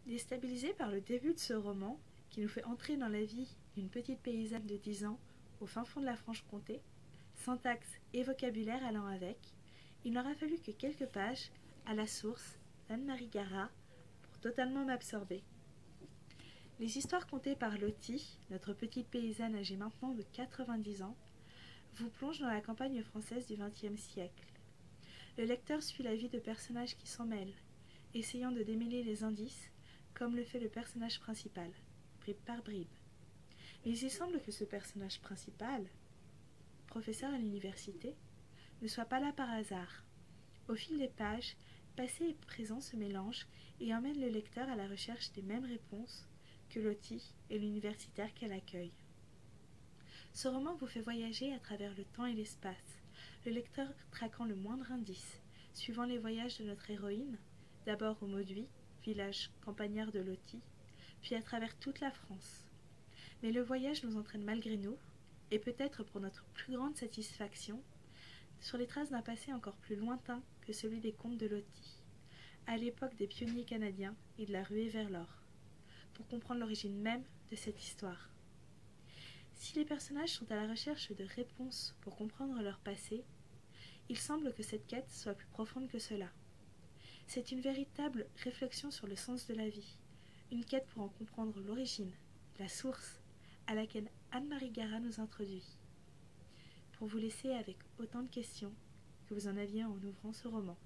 Déstabilisée par le début de ce roman, qui nous fait entrer dans la vie d'une petite paysanne de 10 ans au fin fond de la Franche-Comté, syntaxe et vocabulaire allant avec, il n'aura fallu que quelques pages à la source d'Anne-Marie Garat pour totalement m'absorber. Les histoires contées par Lottie, notre petite paysanne âgée maintenant de 90 ans, vous plongent dans la campagne française du XXe siècle. Le lecteur suit la vie de personnages qui s'en mêlent, essayant de démêler les indices, comme le fait le personnage principal, bribe par bribe. Mais il semble que ce personnage principal, professeur à l'université, ne soit pas là par hasard. Au fil des pages, passé et présent se mélangent et emmènent le lecteur à la recherche des mêmes réponses que Lottie et l'universitaire qu'elle accueille. Ce roman vous fait voyager à travers le temps et l'espace, le lecteur traquant le moindre indice, suivant les voyages de notre héroïne, d'abord au Mauduit, village campagnard de Lottie, puis à travers toute la France. Mais le voyage nous entraîne malgré nous, et peut-être pour notre plus grande satisfaction, sur les traces d'un passé encore plus lointain que celui des contes de Lottie, à l'époque des pionniers canadiens et de la ruée vers l'or, pour comprendre l'origine même de cette histoire. Si les personnages sont à la recherche de réponses pour comprendre leur passé, il semble que cette quête soit plus profonde que cela. C'est une véritable réflexion sur le sens de la vie, une quête pour en comprendre l'origine, la source, à laquelle Anne-Marie Garat nous introduit, pour vous laisser avec autant de questions que vous en aviez en ouvrant ce roman.